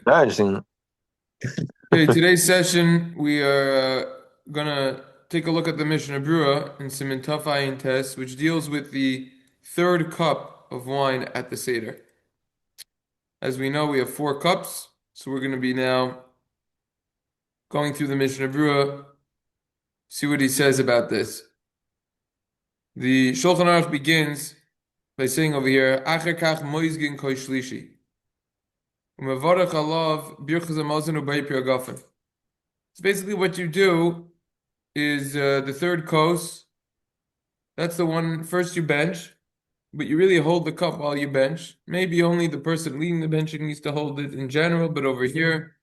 Interesting. Okay, today's session we are gonna take a look at the Mishna Berura in siman Ayin test, which deals with the third cup of wine at the Seder. As we know, we have four cups, so we're gonna be now going through the Mishna Berura, see what he says about this. The Shulchan Aruch begins by saying over here, "Acher kach moizgin koi shlishi, umevarach alav birchas hamazon u'bay piragafen." So basically, what you do is the third course. That's the one first you bench, but you really hold the cup while you bench. Maybe only the person leading the benching needs to hold it in general, but over here,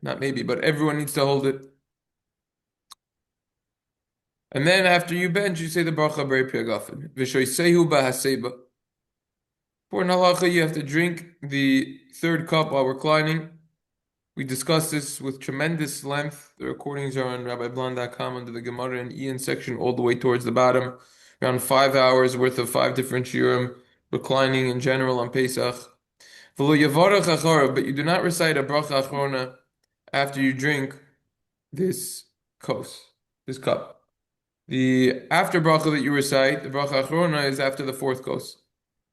not maybe, but everyone needs to hold it. And then after you bench, you say the bracha b'rei piagafen. V'shoisehu b'haseba. For an halacha, you have to drink the third cup while reclining. We discussed this with tremendous length. The recordings are on rabbiblon.com under the Gemara and Ian section all the way towards the bottom. Around 5 hours worth of five different shiurim, reclining in general on Pesach. But you do not recite a bracha achrona after you drink this kos, this cup. The after bracha that you recite, the bracha achrona, is after the fourth kos,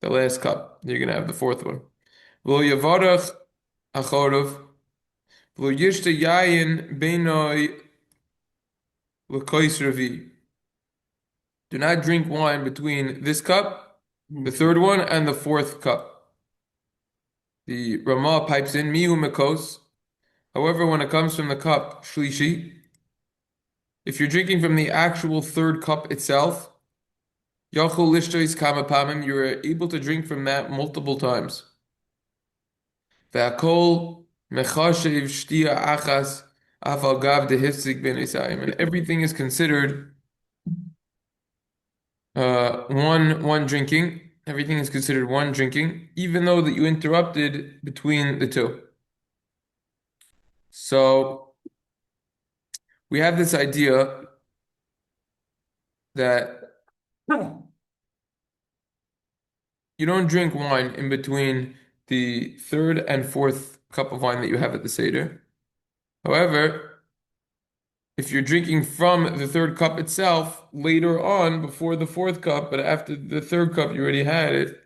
the last cup. You're going to have the fourth one. V'lo yavarach achorov. Do not drink wine between this cup, the third one, and the fourth cup. The Ramah pipes in, mihu mekos. However, when it comes from the cup, shlishi, if you're drinking from the actual third cup itself, yachol lishtois kama pamim, you're able to drink from that multiple times. Ve'akol mechashev shtia achas afal gav dehifzik ben Isayim. And everything is considered one drinking. Everything is considered one drinking, even though that you interrupted between the two. So we have this idea that you don't drink wine in between the third and fourth cup of wine that you have at the Seder. However, if you're drinking from the third cup itself later on before the fourth cup, but after the third cup you already had it,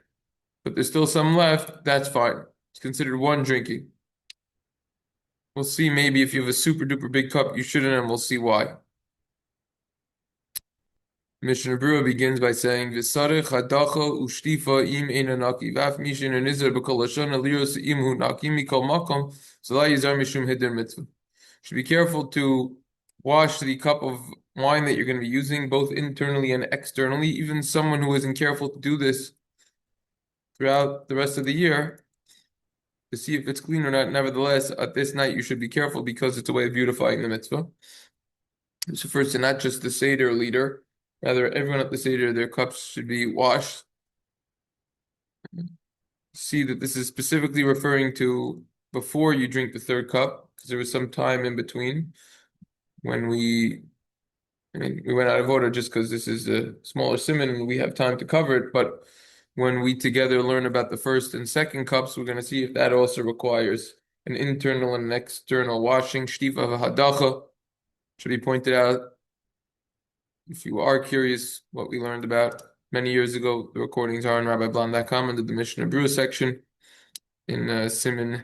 but there's still some left, that's fine. It's considered one drinking. We'll see maybe if you have a super duper big cup, you shouldn't, and we'll see why. Mishna Berura begins by saying, "V'sarich hadacha ushtifa im einanaki v'af mishin enizer b'kol lashon aliros im hu naki mikol makom zolai yizar mishum hider mitzvah." Should be careful to wash the cup of wine that you're going to be using, both internally and externally. Even someone who isn't careful to do this throughout the rest of the year to see if it's clean or not. Nevertheless, at this night you should be careful because it's a way of beautifying the mitzvah. This refers to not just the Seder leader, rather everyone at the Seder, their cups should be washed. See that this is specifically referring to before you drink the third cup, because there was some time in between when we went out of order just because this is a smaller siman and we have time to cover it, but when we together learn about the first and second cups, we're going to see if that also requires an internal and an external washing. Shtifa v'hadacha should be pointed out. If you are curious what we learned about many years ago, the recordings are on rabbiblon.com under the Mishna Berura section in siman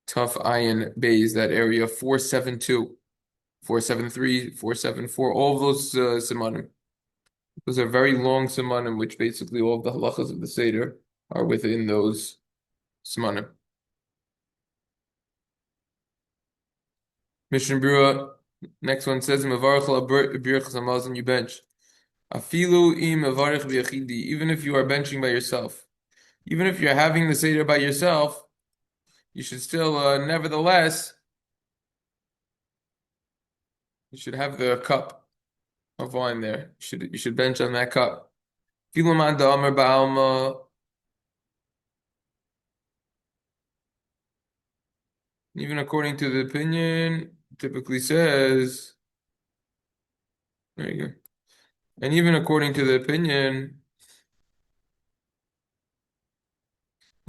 Ayin Bays, that area 472, 473, 474, all of those simanim. Those are very long simanim, which basically all of the halachas of the Seder are within those simanim. Mishna Berura, next one says, "Mevarach birchas hamazon," you bench. Afilu im mevarich b'yachidi, even if you are benching by yourself, even if you're having the Seder by yourself, you should still, nevertheless, you should have the cup of wine there. You should bench on that cup. Filu man da'amar ba'alma. Even according to the opinion, typically says, there you go. And even according to the opinion,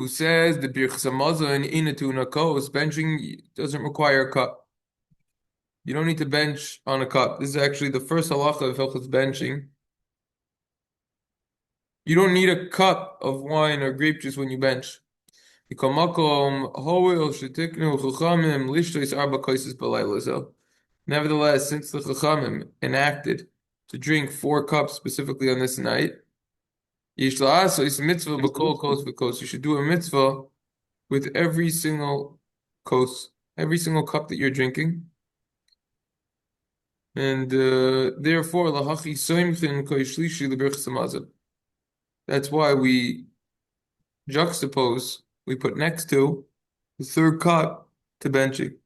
who says the birchas hamazon inatuna kos, benching doesn't require a cup. You don't need to bench on a cup. This is actually the first halacha of hilchos benching. You don't need a cup of wine or grape juice when you bench. Nevertheless, since the Chachamim enacted to drink 4 cups specifically on this night, you should do a mitzvah with every single kos, every single cup that you're drinking. And therefore, that's why we juxtapose, we put next to the third cup to benching.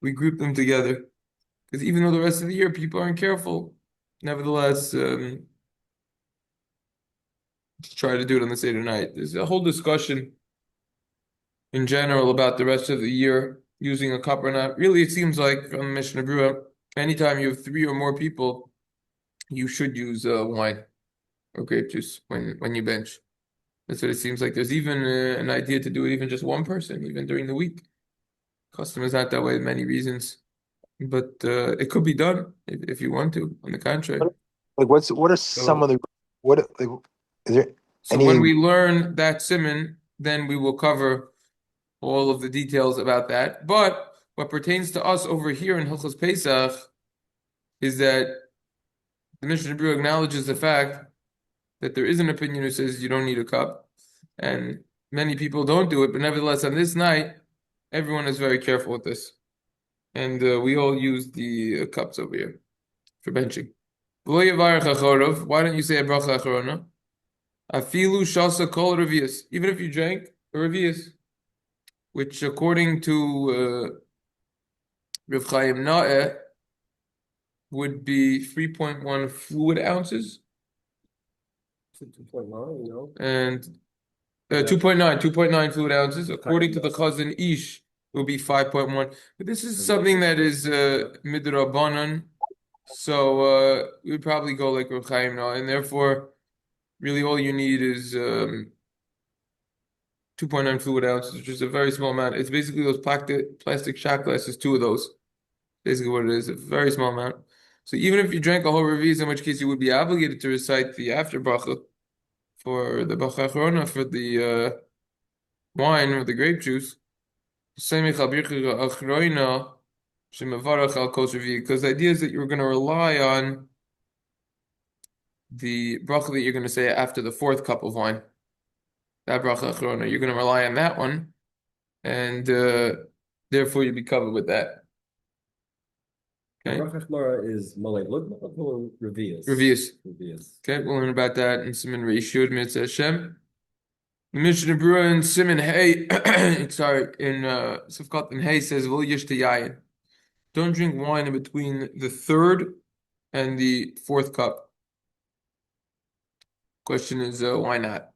We group them together. Because even though the rest of the year people aren't careful, nevertheless, try to do it on the Seder night. There's a whole discussion in general about the rest of the year using a cup or not. Really, it seems like from Mishna Berura, anytime you have 3 or more people, you should use wine or grape juice when you bench. That's what it seems like. There's even an idea to do it even just one person, even during the week. Custom is not that way, many reasons, but it could be done if you want to. On the contrary, Like, what are some so of the what like is there so when any we learn that siman, then we will cover all of the details about that. But what pertains to us over here in Hilchos Pesach is that the Mishnah Berurah acknowledges the fact that there is an opinion who says you don't need a cup, and many people don't do it. But nevertheless, on this night, everyone is very careful with this, and we all use the cups over here for benching. Why don't you say a bracha acharona? Afilu shasa kol revius. Even if you drank a revius, which according to Rav Chaim Naeh would be 3.1 fluid ounces. 2.9, And 2.9 fluid ounces. According to the Chazan Ish, it will be 5.1. But this is something that is midrabanan. So we'd probably go like Rav Chaim Naeh, and therefore, really all you need is 2.9 fluid ounces, which is a very small amount. It's basically those plastic shot glasses, 2 of those. Basically what it is, a very small amount. So even if you drank a whole reviz, in which case you would be obligated to recite the after bracha for the bracha acharona, for the wine or the grape juice. Because the idea is that you're going to rely on the bracha that you're going to say after the 4th cup of wine. That bracha acharona, you're going to rely on that one, and therefore you'll be covered with that. Okay. Bracha Chmara is Malay Lugma or Revius? Revius. Revius. Okay, we'll learn about that in Siman Reishud Mitzvah Hashem. The Mishnah Berura in Siman Hey, sorry, in Sifkat and Hey says, "V'lo yish yayin." Don't drink wine in between the 3rd and the 4th cup. Question is, why not?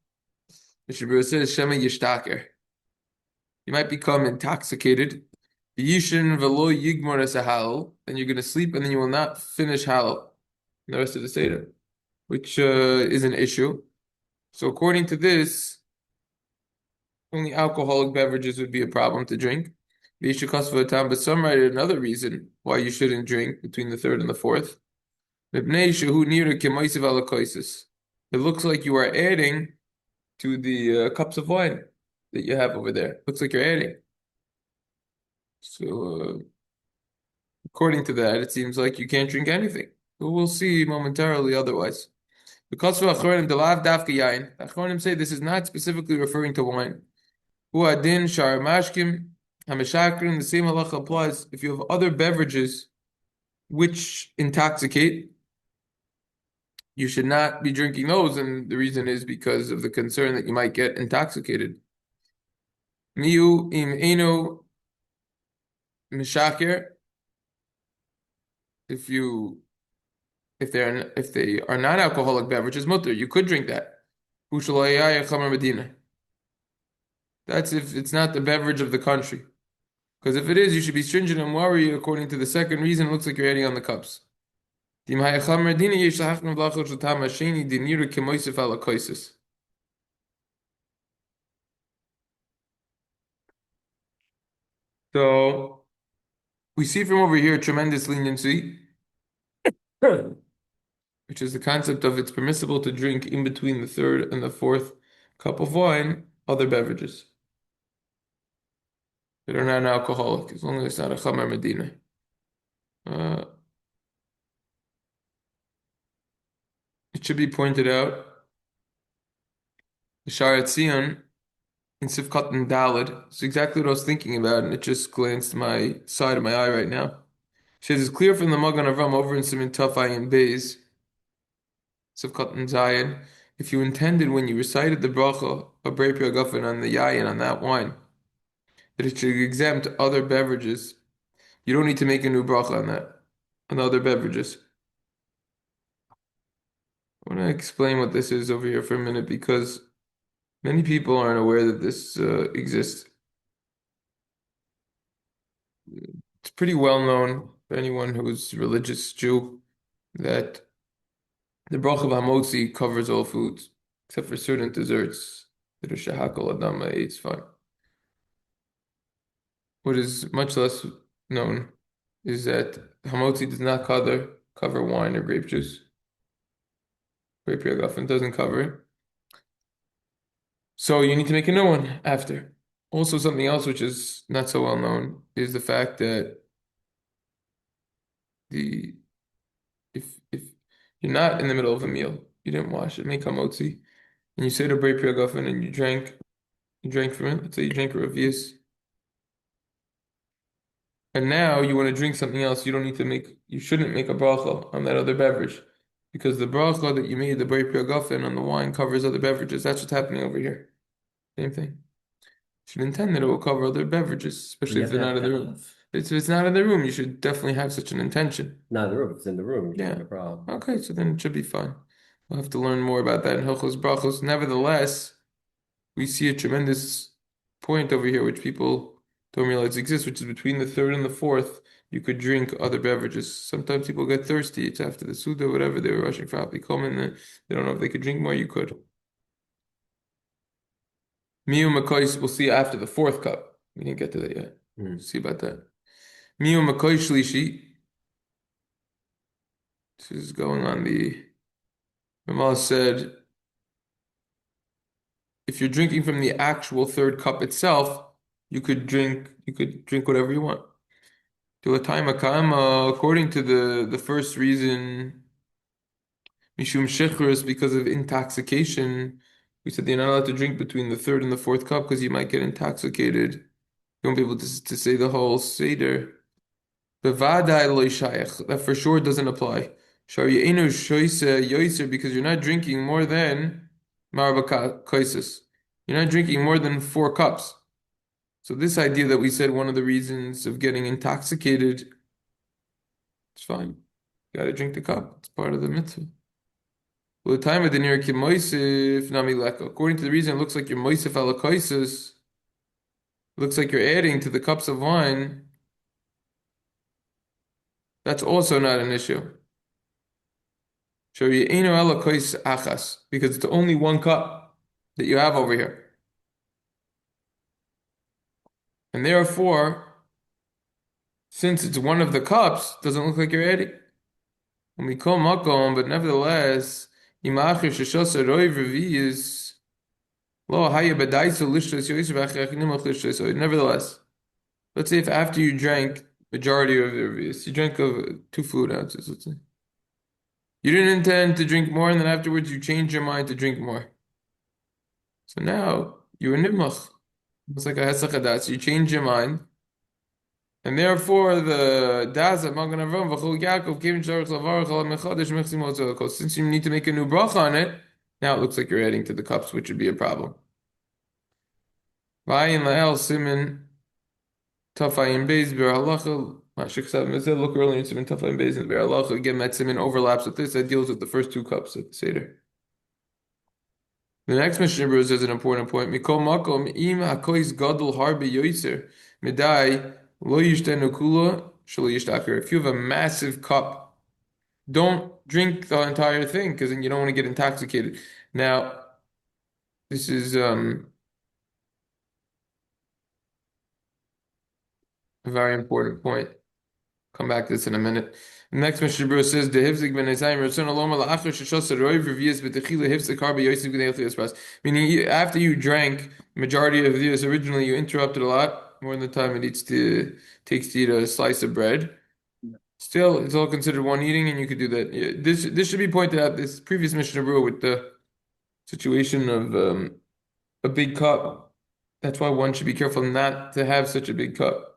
Mishnah Berura says, "Shema yishtaker." You might become intoxicated. Yishin v'lo yigmor es ha'halal, and you're going to sleep, and then you will not finish halal the rest of the Seder, which is an issue. So according to this, only alcoholic beverages would be a problem to drink. But some write another reason why you shouldn't drink between the 3rd and the 4th. It looks like you are adding to the cups of wine that you have over there. Looks like you're adding. So according to that, it seems like you can't drink anything. But we'll see momentarily otherwise. Because for Achronim say this is not specifically referring to wine. Huadin shar mashkim hameshakrin. The same halacha applies if you have other beverages which intoxicate. You should not be drinking those, and the reason is because of the concern that you might get intoxicated. Miu im eno mishaker. If they are non-alcoholic beverages, mutter, you could drink that. That's if it's not the beverage of the country. Because if it is, you should be stringent and worry according to the second reason. It looks like you're adding on the cups. So we see from over here tremendous leniency, which is the concept of it's permissible to drink in between the third and the fourth cup of wine other beverages that are non-alcoholic, as long as it's not a Chamer Medina. Uh, it should be pointed out, the Sharat Tzion in Sivkat and Dalid, it's exactly what I was thinking about, and it just glanced my side of my eye right now. It says it's clear from the Magan Avram over in Siman Tafai and Beis, Sivkat and Zayin, if you intended when you recited the bracha of Brei Pri Hagafen on the yayin on that wine, that it should exempt other beverages, you don't need to make a new bracha on that, on the other beverages. I want to explain what this is over here for a minute because many people aren't aware that this exists. It's pretty well known for anyone who's a religious Jew that the bracha of hamotzi covers all foods except for certain desserts that are shehakol adam it's fine. What is much less known is that hamotzi does not cover wine or grape juice. Grape yagafen doesn't cover it. So you need to make a new one after. Also, something else which is not so well known is the fact that the if you're not in the middle of a meal, you didn't wash it, make hamotzi, and you say to Brei Pri Hagafen and you drank from it. Let's say you drank a Revius, and now you want to drink something else. You shouldn't make a bracha on that other beverage, because the bracha that you made the Brei Pri Hagafen on the wine covers other beverages. That's what's happening over here. Same thing. You should intend that it will cover other beverages, especially if they're not in the room. If it's not in the room, you should definitely have such an intention. Not in the room. If it's in the room, you Yeah. have a problem. Okay, so then it should be fine. We'll have to learn more about that in Hilchos Brachos. Nevertheless, we see a tremendous point over here, which people don't realize exists, which is between the third and the fourth, you could drink other beverages. Sometimes people get thirsty. It's after the Suda, whatever, they were rushing for Apikomen, and they don't know if they could drink more, you could. Miu Makois, we'll see after the fourth cup. We didn't get to that yet. We'll see about that. Miu Makois Shlishi. This is going on the Ramal said, if you're drinking from the actual third cup itself, you could drink whatever you want. According to the first reason, Mishum Shechus, because of intoxication, we said you're not allowed to drink between the third and the fourth cup because you might get intoxicated. You won't be able to say the whole Seder. That for sure doesn't apply. Because you're not drinking more than Marba Kaisis. You're not drinking more than 4 cups. So this idea that we said one of the reasons of getting intoxicated, it's fine. You gotta drink the cup. It's part of the mitzvah. Well, the time of the near Moisif Nami Leka. According to the reason, it looks like you're Moisif Alakaisis. It looks like you're adding to the cups of wine. That's also not an issue. Achas, because it's only 1 cup that you have over here. And therefore, since it's one of the cups, doesn't look like you're adding. When we call makom, but nevertheless, imachir sheshasa roiv revius lo haya bedaisu lishtos yoisav achach nimach lishtos oid. Nevertheless, let's say if after you drank majority of the revius, you drank of 2 fluid ounces, let's say. You didn't intend to drink more, and then afterwards you changed your mind to drink more. So now you're nimach. It's like a hesach hadas. You change your mind. And therefore, the das of Magen Avram v'chol Yaakov came sharach lavarach al mechadesh mechsim otzalakos. Since you need to make a new bracha on it, now it looks like you're adding to the cups, which would be a problem. V'ayin la'el siman tafayim beis ber halacha. Look earlier in siman tafayim beis and ber halacha. Again, that siman overlaps with this. That deals with the first 2 cups of the seder. The next Mishna Berura says an important point. Mikol makom im hakois gadol harbi yoiser midai. If you have a massive cup, don't drink the entire thing because then you don't want to get intoxicated. Now, this is A very important point. Come back to this in a minute. The next Mishna Berura says, "The hifzik ben Isayim Ratzon Aloma la'achar sheshos roiv revius b'techila hifzik harba yosef g'nei chlias pras." Meaning, after you drank majority of this, originally you interrupted a lot more than the time takes to eat a slice of bread. Still, it's all considered one eating, and you could do that. Yeah, this should be pointed out. This previous Mishna Berura with the situation of a big cup. That's why one should be careful not to have such a big cup.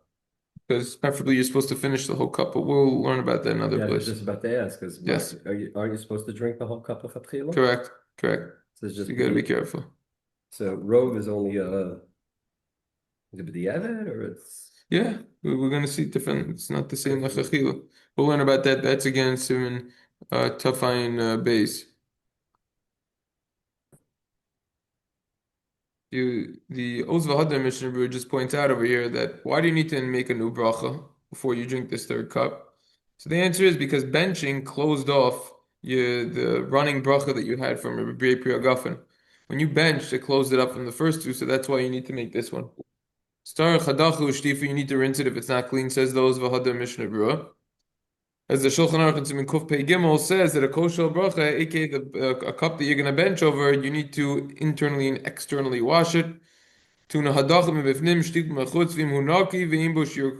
Because preferably you're supposed to finish the whole cup, but we'll learn about that in another Yeah, I was place. just about to ask, because Yes. aren't you supposed to drink the whole cup of chatchila? Correct. So it's So just you gotta be careful. So rove is only is it b'diavad or it's Yeah, we're gonna see different. It's not the same like achila. We'll learn about that. That's again siman tafayin base. The Oz V'Hadar Mishnah Berurah just points out over here that why do you need to make a new bracha before you drink this third cup? So the answer is because benching closed off the running bracha that you had from Rabbi Priya Gafen. When you benched, it closed it up from the first two, so that's why you need to make this one. Star chadachu shtifu, you need to rinse it if it's not clean, says the Oz V'Hadar Mishnah Berurah. As the Shulchan Aruch in Siman Kuf Pei Gimel says that a kosher bracha, aka a cup that you're going to bench over, you need to internally and externally wash it. Tuna hadachim b'fnim shtik mechutz v'im hu naki v'im bo shir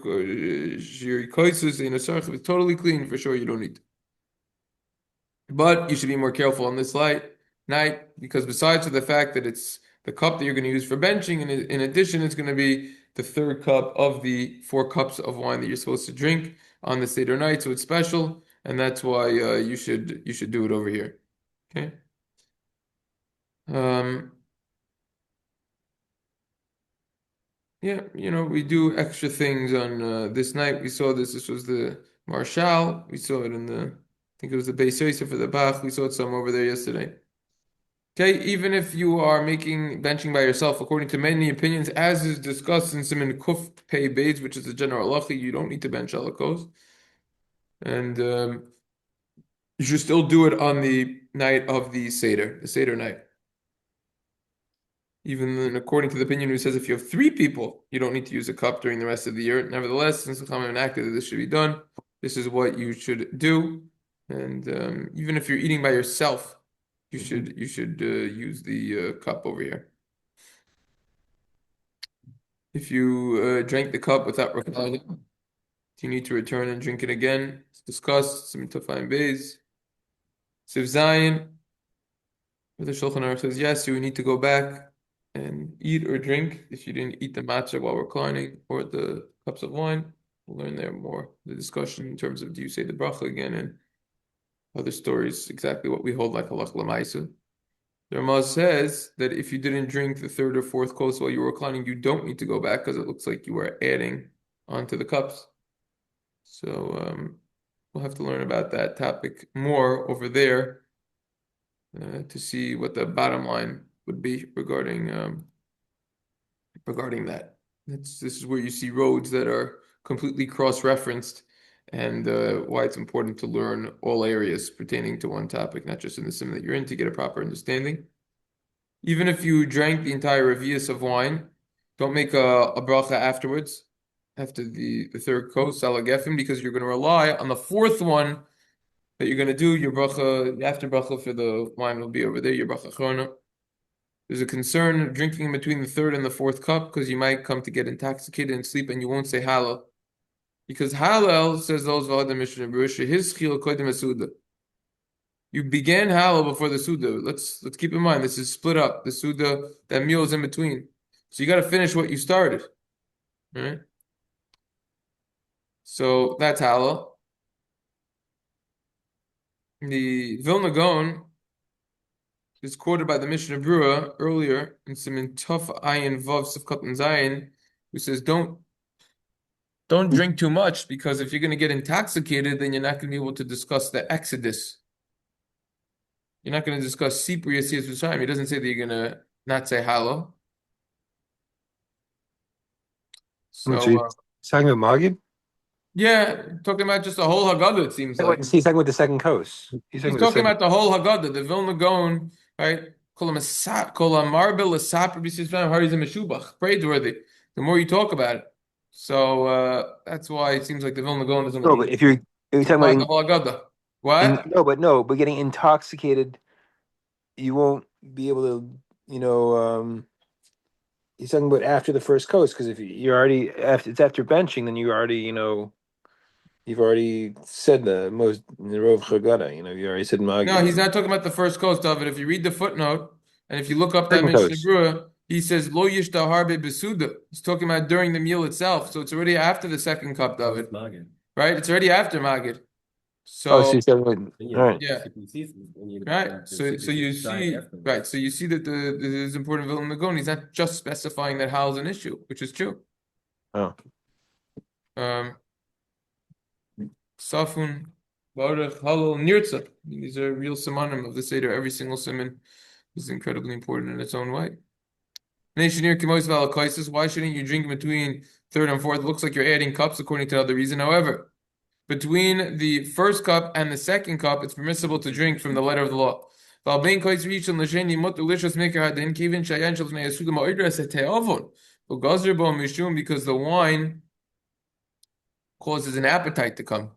koisus in a sarch. If it's totally clean, for sure you don't need. But you should be more careful on this night because besides the fact that it's the cup that you're going to use for benching, and in addition, it's going to be the third cup of the 4 cups of wine that you're supposed to drink on the Seder night, so it's special, and that's why you should do it over here. Okay. Yeah, we do extra things on this night. We saw this. This was the Marshal. We saw it in I think it was the Beis Yosef for the Bach. We saw it some over there yesterday. Okay, even if you are making benching by yourself, according to many opinions, as is discussed in Siman Kuf Pei Beis, which is the general halacha, you don't need to bench alakos. And you should still do it on the night of the Seder night. Even then, according to the opinion who says if you have 3 people, you don't need to use a cup during the rest of the year. Nevertheless, since the Chachamim enacted that this should be done, this is what you should do. And even if you're eating by yourself, you should use the cup over here. If you drank the cup without reclining, you need to return and drink it again. It's discussed. Some Tafayim Beis. Siv Zayin. The Shulchan Aruch says yes, you need to go back and eat or drink if you didn't eat the matzah while reclining or the cups of wine. We'll learn there more. The discussion in terms of do you say the bracha again and other stories, exactly what we hold like halach l'maisa. The Ramaz says that if you didn't drink the 3rd or 4th kos while you were reclining, you don't need to go back because it looks like you are adding onto the cups. So we'll have to learn about that topic more over there to see what the bottom line would be regarding that. This is where you see roads that are completely cross-referenced, and why it's important to learn all areas pertaining to one topic, not just in the sim that you're in, to get a proper understanding. Even if you drank the entire revius of wine, don't make a bracha afterwards, after the 3rd kos, salagefim, because you're going to rely on the 4th one that you're going to do. Your bracha, after bracha for the wine will be over there, your bracha achrona. There's a concern of drinking in between the 3rd and the 4th cup because you might come to get intoxicated and sleep and you won't say Hallel. Because Hallel, says those V'Hadar Mishnah Berura, his chil kodim Suda. You began Hallel before the Suda. Let's keep in mind, this is split up. The Suda, that meal is in between. So you got to finish what you started. All right? So that's Hallel. The Vilna Gaon is quoted by the Mishna Berura earlier in Siman Tuf Ayin Vav Sifkat and Zayin, who says don't drink too much because if you're going to get intoxicated, then you're not going to be able to discuss the Exodus. You're not going to discuss Sipur Yasiyas V'Shayim. He doesn't say that you're going to not say Hallel. So he's talking about Magid? yeah, talking about just the whole Haggadah, it seems like. He's talking about the 2nd kos. He's talking about the whole Haggadah, the Vilna Gaon, right? Praiseworthy. The more you talk about it. So that's why it seems like the Vilna Gaon doesn't No, want but to if you're talking about the whole Agada. What? but getting intoxicated, you won't be able to, you know, he's talking about after the first coast, because if you're already after it's after benching, then you already, you've already said the most in the Rov Chagada, you already said No, he's Magid. not talking about the first coast of it. If you read the footnote and if you look up that Second Mishnah coast. Berura, he says Lo yishta harbe besuda. He's talking about during the meal itself, so it's already after the second cup of it, Magid. right? It's already after Magid. Oh, so So he's talking about, And all yeah, right. yeah, when you right. the So you side see, right. afterwards. So you see that this is important Vilna Gaon. He's not just specifying that halal is an issue, which is true. Oh, Um, Safun, Baruch, Halal, Nirtza. These are real simanim of the Seder. Every single siman is incredibly important in its own way. Why shouldn't you drink between third and fourth? It looks like you're adding cups according to another reason. However, between the first cup and the second cup, it's permissible to drink from the letter of the law. Because the wine causes an appetite to come.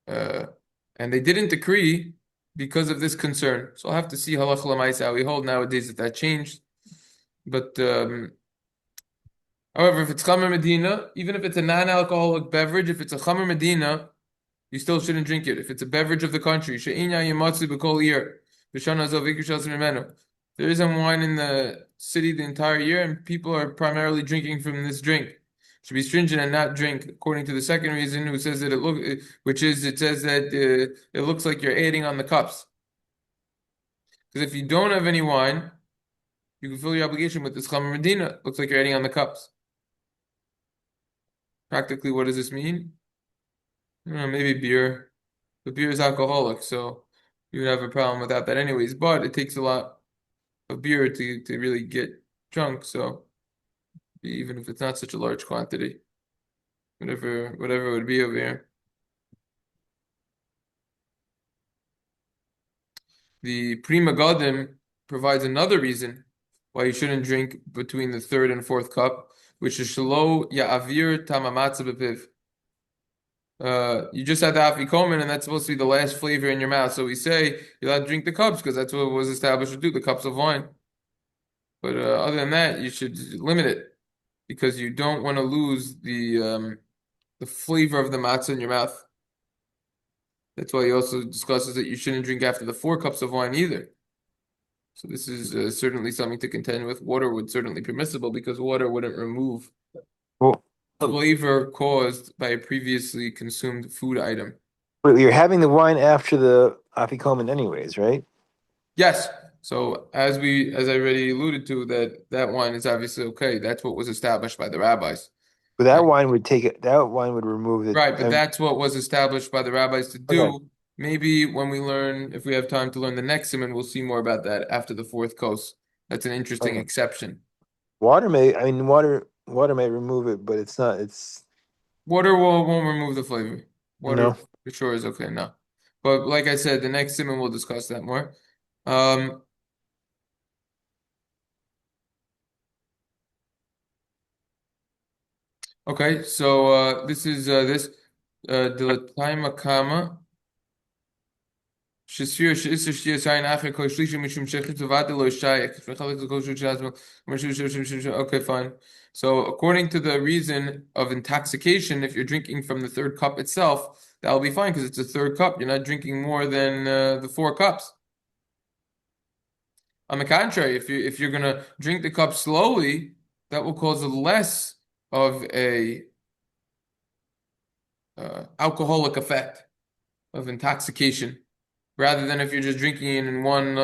And they didn't decree because of this concern. So I'll have to see halacha l'maisa how we hold nowadays that changed. But however, if it's Chamer Medina, even if it's a non-alcoholic beverage, if it's a Chamer Medina, you still shouldn't drink it. If it's a beverage of the country, she'inya yimatzu b'kol year, b'shana zov ikishas mimenu. There isn't wine in the city the entire year, and people are primarily drinking from this drink. Should be stringent and not drink, according to the second reason, who says that it says that it looks like you're adding on the cups. Because if you don't have any wine, you can fill your obligation with this Chamer Medina. Looks like you're adding on the cups. Practically, what does this mean? I don't know, maybe beer. But beer is alcoholic, so you would have a problem without that anyways. But it takes a lot of beer to really get drunk, so even if it's not such a large quantity, whatever it would be over here. The Prima Gadim provides another reason why you shouldn't drink between the third and fourth cup, which is Shalo Ya'avir Tamamatza Bepiv. You just had the afikomen, and that's supposed to be the last flavor in your mouth. So we say you're allowed to drink the cups because that's what was established to do, the cups of wine. But other than that, you should limit it because you don't want to lose the flavor of the matzah in your mouth. That's why he also discusses that you shouldn't drink after the 4 cups of wine either. So this is certainly something to contend with. Water would certainly be permissible because water wouldn't remove well, flavor caused by a previously consumed food item. but you're having the wine after the afikomen anyways, right? Yes. So as I already alluded to, that wine is obviously okay. That's what was established by the rabbis. But that wine would take it. That wine would remove it. Right, but that's what was established by the rabbis to Okay. do. Maybe when we learn, if we have time to learn the next siman, we'll see more about that after the 4th coast. That's an interesting Okay. exception. Water may. I mean, water may remove it, but it's not. It's Water won't remove the flavor. Water no. for sure is okay now. But like I said, the next siman we'll discuss that more. Um, okay, so this is this Dilatayma Kama. Okay, fine. So according to the reason of intoxication, if you're drinking from the 3rd cup itself, that'll be fine because it's a 3rd cup. You're not drinking more than the 4 cups. On the contrary, if you're gonna drink the cup slowly, that will cause less of a alcoholic effect of intoxication, rather than if you're just drinking it in one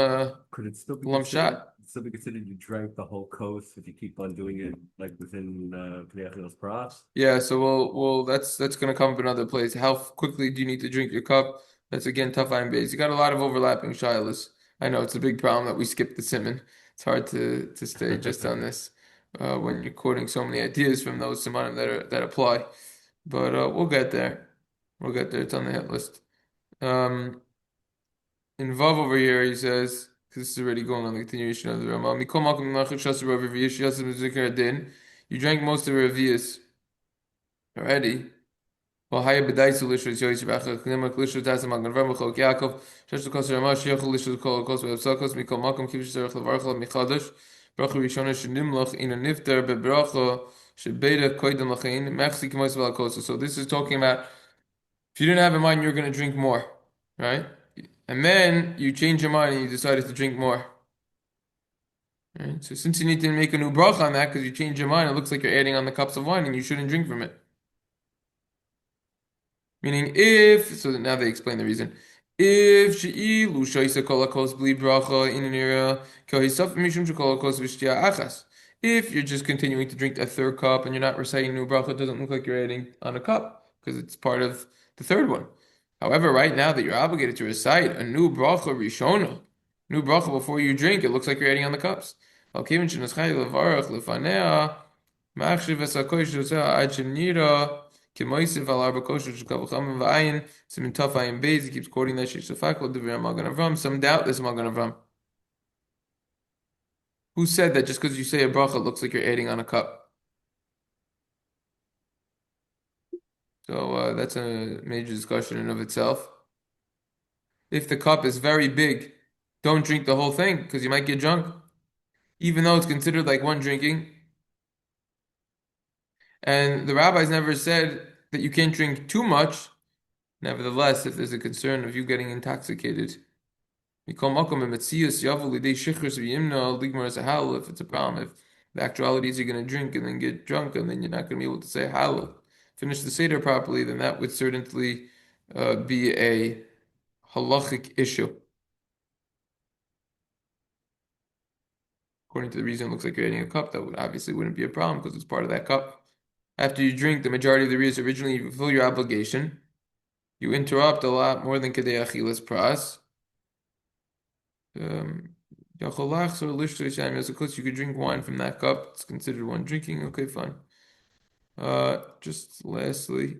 Could it still be lump considered, shot. you drank the whole coast if you keep on doing it like within Pneachos Pras? Yeah, so we'll that's gonna come up another place. How quickly do you need to drink your cup? That's again tough iron base. You got a lot of overlapping shilas. I know it's a big problem that we skip the siman. It's hard to stay just on this when you're quoting so many ideas from those simanim that apply. But we'll get there. We'll get there. It's on the hit list. In Vav over here, he says, because this is already going on the continuation of the Ramah. You drank most of her Revius. already. Well, haya b'daisu lishus yoyis b'achach nimak lishus tasam agan v'ram b'chok Yaakov shesh l'kos ramash yochel lishus kol kos v'evsakos mikol makom kivish zerach levarchel michadash bracha rishona shenimlach ina nifter bebracha shebeida koydem lachein mechsi k'mos v'alkosa. So this is talking about if you didn't have in mind you're going to drink more, right? And then you change your mind and you decided to drink more. Right? So since you need to make a new bracha on that because you changed your mind, it looks like you're adding on the cups of wine and you shouldn't drink from it. Meaning if, so now they explain the reason. If she'ilu shaisa kolakos bli bracha in an area kohisaf mishum shekolakos v'shtia achas. If you're just continuing to drink a third cup and you're not reciting new bracha, it doesn't look like you're adding on a cup because it's part of the third one. However, right now that you're obligated to recite a new bracha rishona, new bracha before you drink, it looks like you're adding on the cups. Al-kivin shenaschai levarach lefanea machshiv esakosh yosea ad shenira Kemoisiv al arba kosher shekavachamim v'ayin siman taf ayin beis. He keeps quoting that shishafakol divrei Magen Avram. Some doubt this Magen Avram. Who said that just because you say a bracha it looks like you're adding on a cup? So that's a major discussion in of itself. If the cup is very big, don't drink the whole thing because you might get drunk, even though it's considered like one drinking. And the rabbis never said that you can't drink too much. Nevertheless, if there's a concern of you getting intoxicated, if it's a problem, if the actuality is you're going to drink and then get drunk and then you're not going to be able to say halal, finish the Seder properly, then that would certainly be a halachic issue. According to the reason, it looks like you're adding a cup. That would obviously wouldn't be a problem because it's part of that cup. After you drink, the majority of the reasons originally you fulfill your obligation. You interrupt a lot more than kedei achilas pras. You could drink wine from that cup. It's considered one drinking. Okay, fine. Just lastly,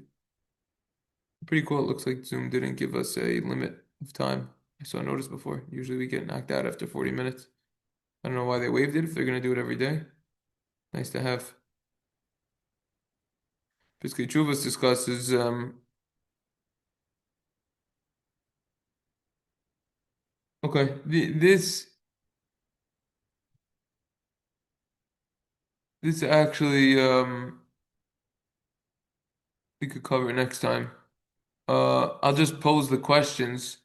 pretty cool. It looks like Zoom didn't give us a limit of time. I saw a notice before. Usually we get knocked out after 40 minutes. I don't know why they waived it if they're going to do it every day. Nice to have. Piskei Chuvas discusses okay, this actually we could cover next time. I'll just pose the questions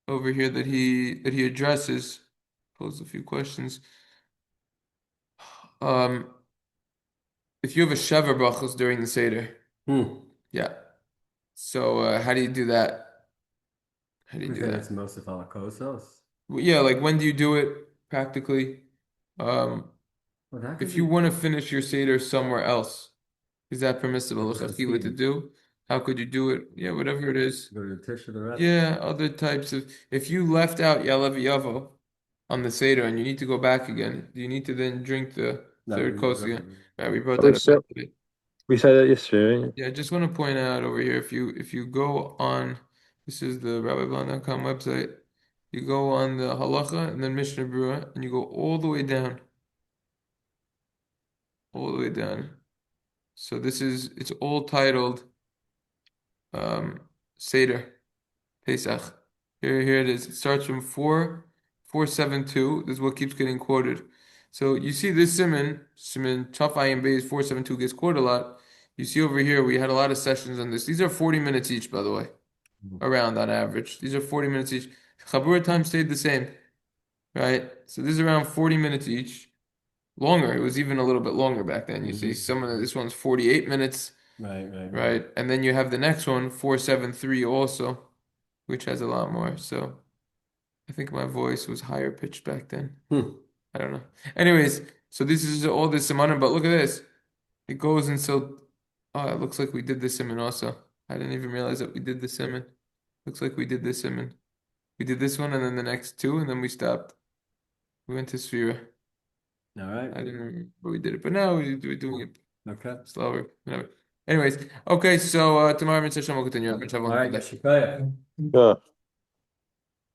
over here that he addresses. Pose a few questions. If you have a Sheva brachos during the Seder, yeah. So how do you do that? How do you do that? It's most of alakosos. Well, yeah, like when do you do it practically? If you want to finish your Seder somewhere else, is that permissible to do? How could you do it? Yeah, whatever it is. Go to the Tish or the rest? Yeah, other types of. If you left out Yalav Yavo on the Seder and you need to go back again, do you need to then drink the third course again? Right, we brought that up yesterday. We said that yesterday, right? Yeah, I just want to point out over here, if you go on, this is the rabbiblog.com website, you go on the halacha and then Mishna Berura, and you go all the way down. All the way down. So it's all titled Seder Pesach. Here it is. It starts from 472. This is what keeps getting quoted. So you see this siman Taf Ayin Beis 472 gets quoted a lot. You see over here we had a lot of sessions on this. These are 40 minutes each, by the way, around on average. These are 40 minutes each. Chabura time stayed the same, right? So this is around 40 minutes each. Longer. It was even a little bit longer back then. You see some of this one's 48 minutes. Right. And then you have the next one, 473 also, which has a lot more. So I think my voice was higher pitched back then. I don't know. Anyways, so this is all this siman, but look at this. It goes until it looks like we did the siman also. I didn't even realize that we did the siman. Looks like we did the siman. We did this one and then the next two, and then we stopped. We went to Sphira. All right. I didn't remember but we did it, but now we're doing it slower. Whatever. Anyways, okay, so tomorrow Mitzvah Shem will continue. All right, Yashikaya. Yeah.